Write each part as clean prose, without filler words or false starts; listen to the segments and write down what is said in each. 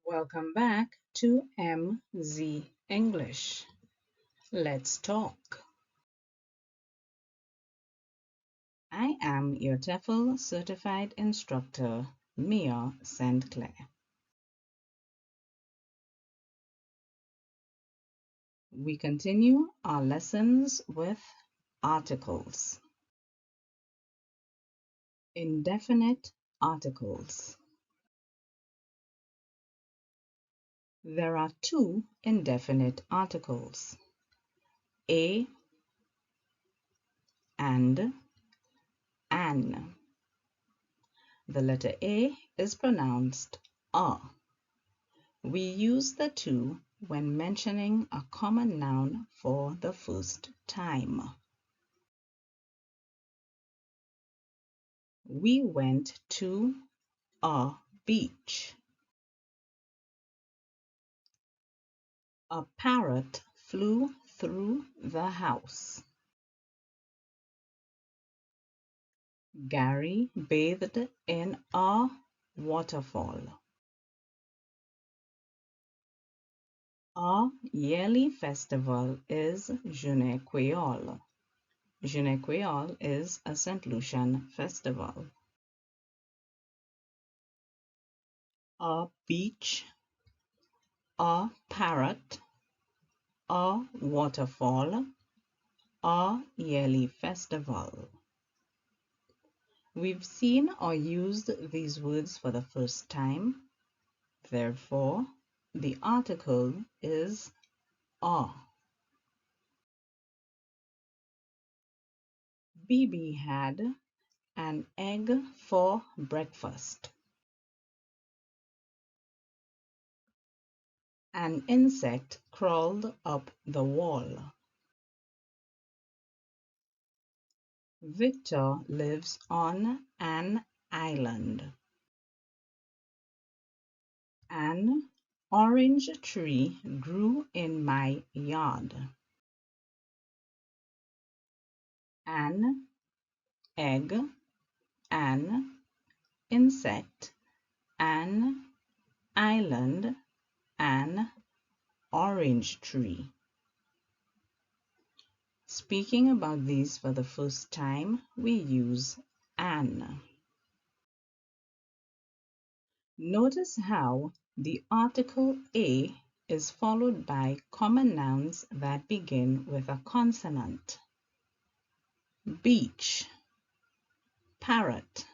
Welcome back to MZ English. Let's talk. I am your TEFL certified instructor, Mignon St. Clair. We continue our lessons with articles. Indefinite articles. There are two indefinite articles, a and an. The letter A is pronounced a. We use the two when mentioning a common noun for the first time. We went to a beach. A parrot flew through the house. Gary bathed in a waterfall. Our yearly festival is Journée Creole. Journée Creole is a St. Lucian festival. A beach, a parrot, a waterfall, a yearly festival. We've seen or used these words for the first time. Therefore, the article is a. Bibi had an egg for breakfast. An insect crawled up the wall. Victor lives on an island. An orange tree grew in my yard. An egg, an insect, an island, an orange tree. Speaking about these for the first time, we use an. Notice how the article a is followed by common nouns that begin with a consonant. Beach, parrot,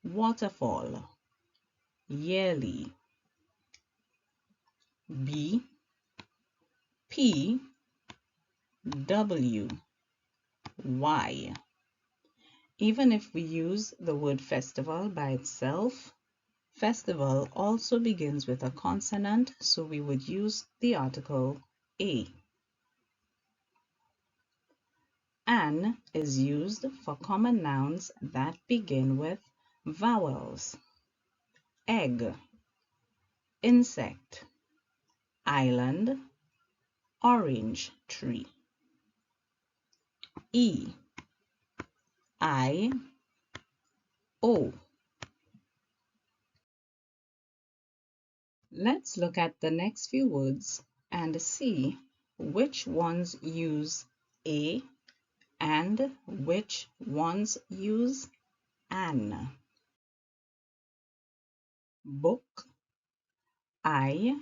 waterfall, yearly. B, P, W, Y. Even if we use the word festival by itself, festival also begins with a consonant, so we would use the article a. An is used for common nouns that begin with vowels. Egg, insect, island, orange tree. E, I, O. Let's look at the next few words and see which ones use a and which ones use an. Book, eye,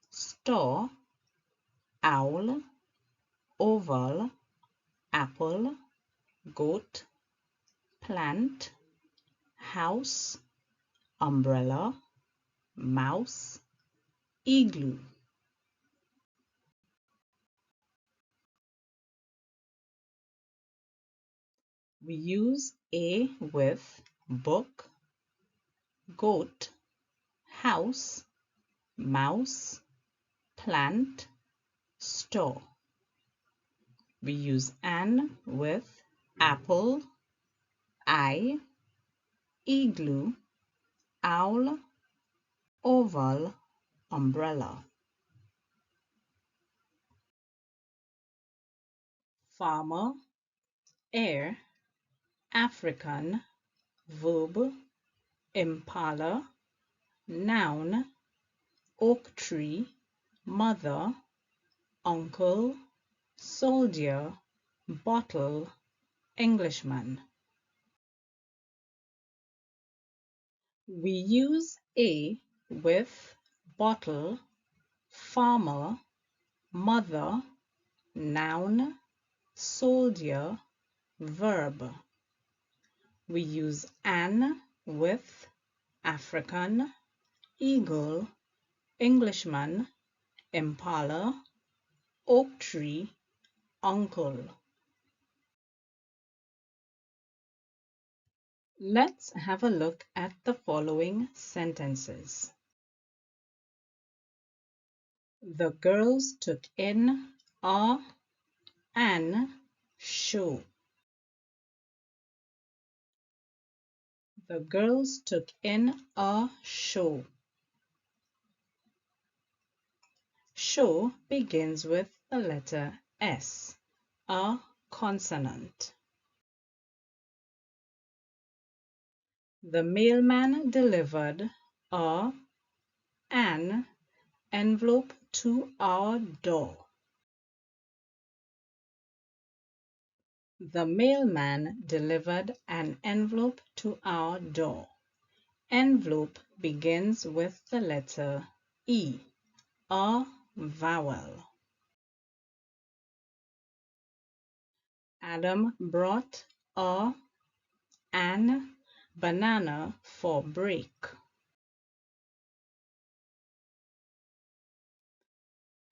store, owl, oval, apple, goat, plant, house, umbrella, mouse, igloo. We use a with book, goat, house, mouse, plant, store. We use an with apple, eye, igloo, owl, oval, umbrella. Farmer, air, African, verb, impala, noun, oak tree, mother, uncle, soldier, bottle, Englishman. We use a with bottle, farmer, mother, noun, soldier, verb. We use an with African, eagle, Englishman, impala, oak tree, uncle. Let's have a look at the following sentences. The girls took in an show. The girls took in a show. Show begins with the letter S, a consonant. The mailman delivered an envelope to our door. The mailman delivered an envelope to our door. Envelope begins with the letter E, a vowel. Adam brought an banana for break.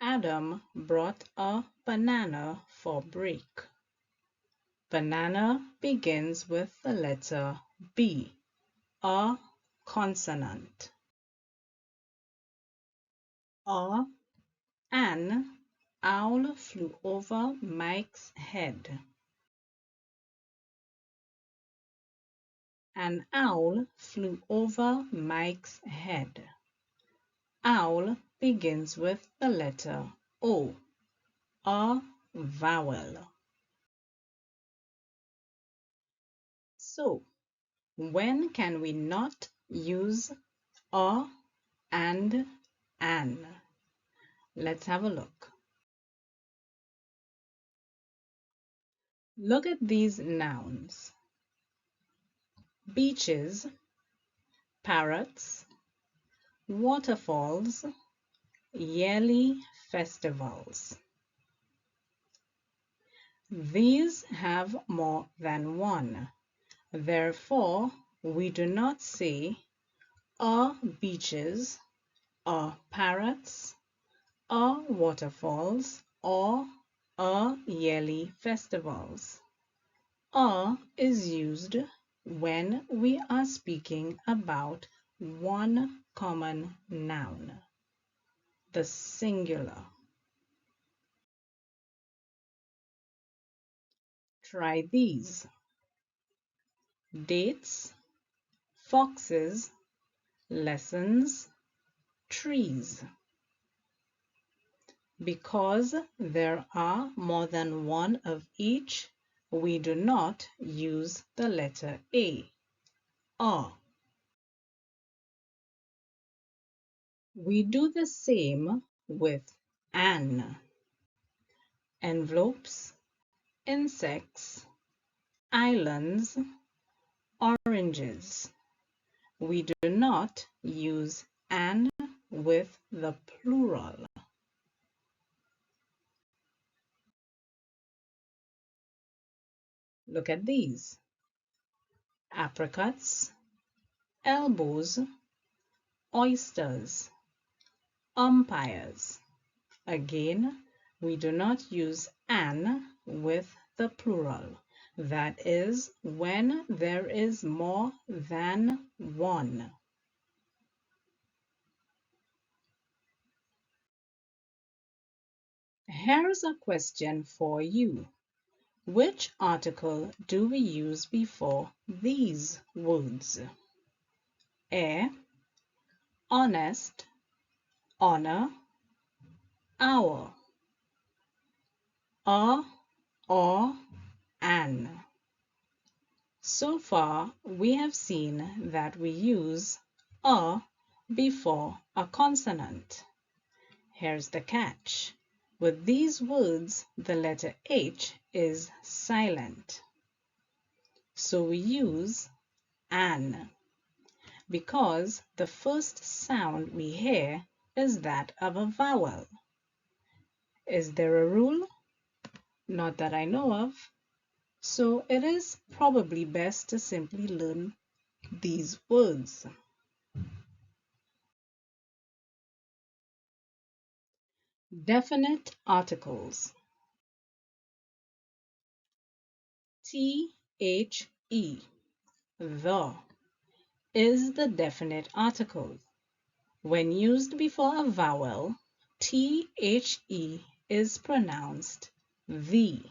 Adam brought a banana for break. Banana begins with the letter B, a consonant. An owl flew over Mike's head. An owl flew over Mike's head. Owl begins with the letter O, a vowel. So, when can we not use a and an? Let's have a look. Look at these nouns. Beaches, parrots, waterfalls, yearly festivals. These have more than one. Therefore, we do not say a beaches, a parrots, a waterfalls, or a yearly festivals. A is used when we are speaking about one common noun, the singular. Try these. Dates, foxes, lessons, trees. Because there are more than one of each, we do not use the letter A. We do the same with an. Envelopes, insects, islands, oranges. We do not use an with the plural. Look at these. Apricots, elbows, oysters, umpires. Again, we do not use an with the plural. That is when there is more than one. Here's a question for you. Which article do we use before these words? A, honest, honor, our. A, or, an. So far, we have seen that we use a before a consonant. Here's the catch. With these words, the letter H is silent. So we use an, because the first sound we hear is that of a vowel. Is there a rule? Not that I know of. So it is probably best to simply learn these words. Definite articles. T-H-E, the, is the definite article. When used before a vowel, T-H-E is pronounced the.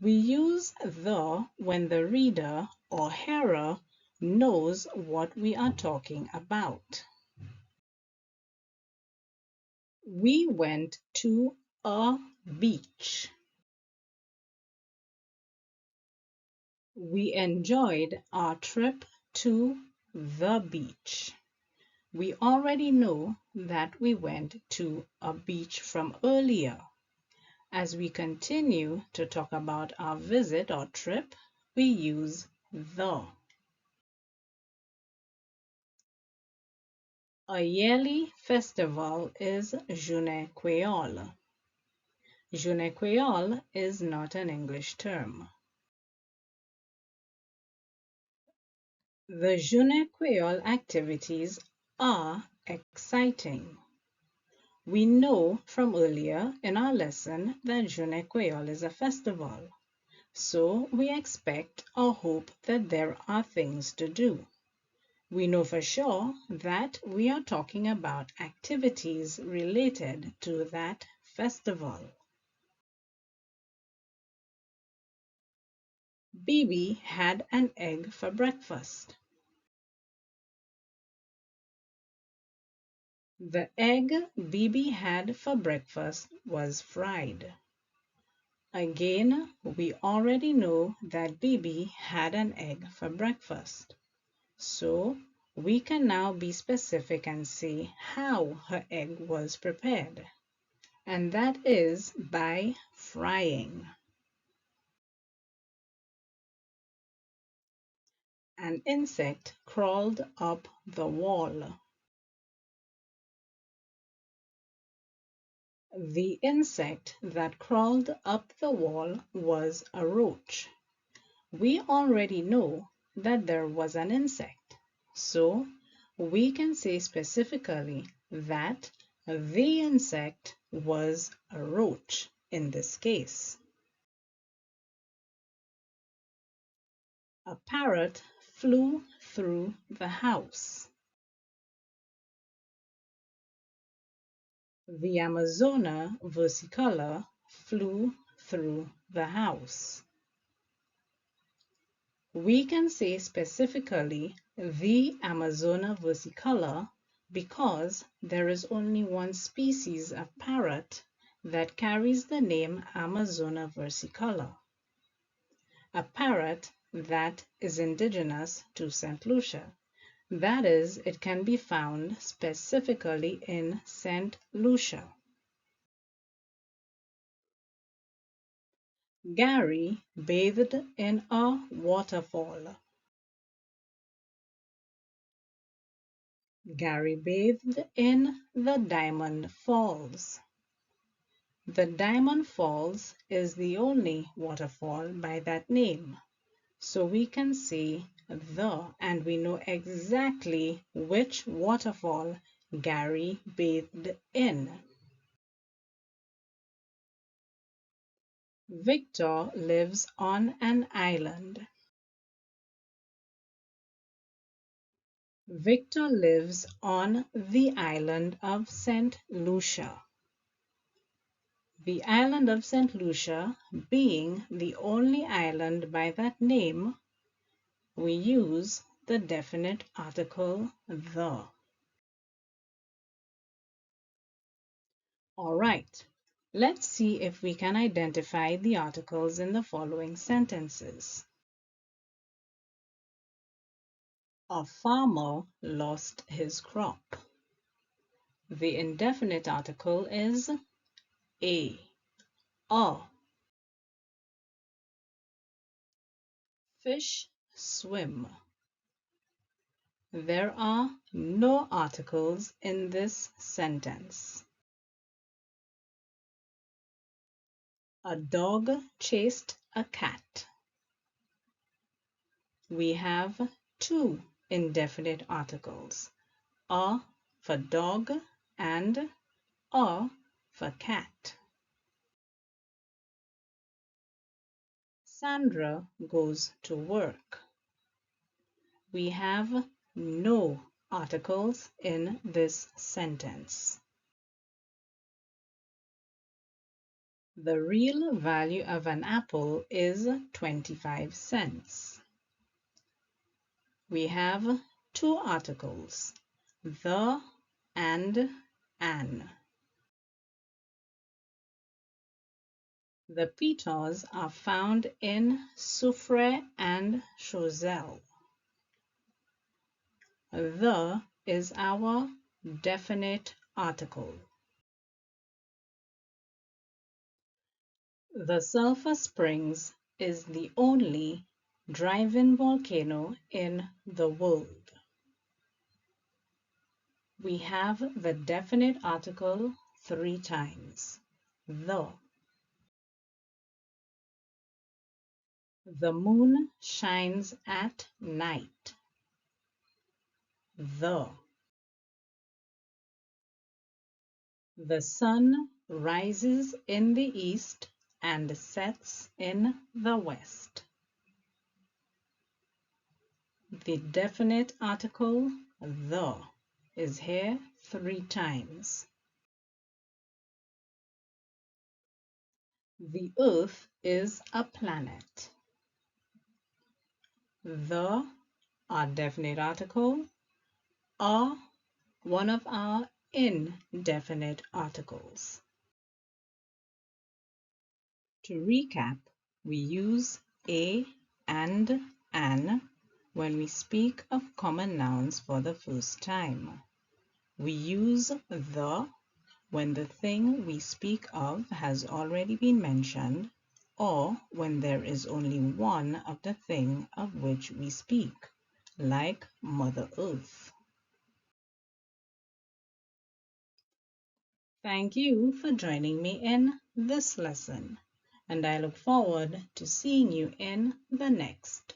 We use the when the reader or hearer knows what we are talking about. We went to a beach. We enjoyed our trip to the beach. We already know that we went to a beach from earlier. As we continue to talk about our visit or trip, we use the. A yearly festival is Journée Créole. Journée Créole is not an English term. The Journée Créole activities are exciting. We know from earlier in our lesson that Journée Créole is a festival, so we expect or hope that there are things to do. We know for sure that we are talking about activities related to that festival. Bibi had an egg for breakfast. The egg Bibi had for breakfast was fried. Again, we already know that Bibi had an egg for breakfast. So we can now be specific and say how her egg was prepared. And that is by frying. An insect crawled up the wall. The insect that crawled up the wall was a roach. We already know that there was an insect, so we can say specifically that the insect was a roach in this case. A parrot flew through the house. The Amazona versicolor flew through the house. We can say specifically the Amazona versicolor because there is only one species of parrot that carries the name Amazona versicolor, a parrot that is indigenous to St. Lucia. That is, it can be found specifically in St. Lucia. Gary bathed in a waterfall. Gary bathed in the Diamond Falls. The Diamond Falls is the only waterfall by that name. So we can say the, and we know exactly which waterfall Gary bathed in. Victor lives on an island. Victor lives on the island of St. Lucia. The island of St. Lucia being the only island by that name, we use the definite article the. All right, let's see if we can identify the articles in the following sentences. A farmer lost his crop. The indefinite article is a. Fish swim. There are no articles in this sentence. A dog chased a cat. We have two indefinite articles, a for dog and a for cat. Sandra goes to work. We have no articles in this sentence. The real value of an apple is 25 cents. We have two articles, the and an. The petals are found in Soufre and Choiseul. The is our definite article. The Sulphur Springs is the only drive-in volcano in the world. We have the definite article 3 times, the. The moon shines at night. The. The sun rises in the east and sets in the west. The definite article the is here 3 times. The Earth is a planet. The, our definite article, are one of our indefinite articles. To recap, we use a and an when we speak of common nouns for the first time. We use the when the thing we speak of has already been mentioned, or when there is only one of the thing of which we speak, like Mother Earth. Thank you for joining me in this lesson, and I look forward to seeing you in the next.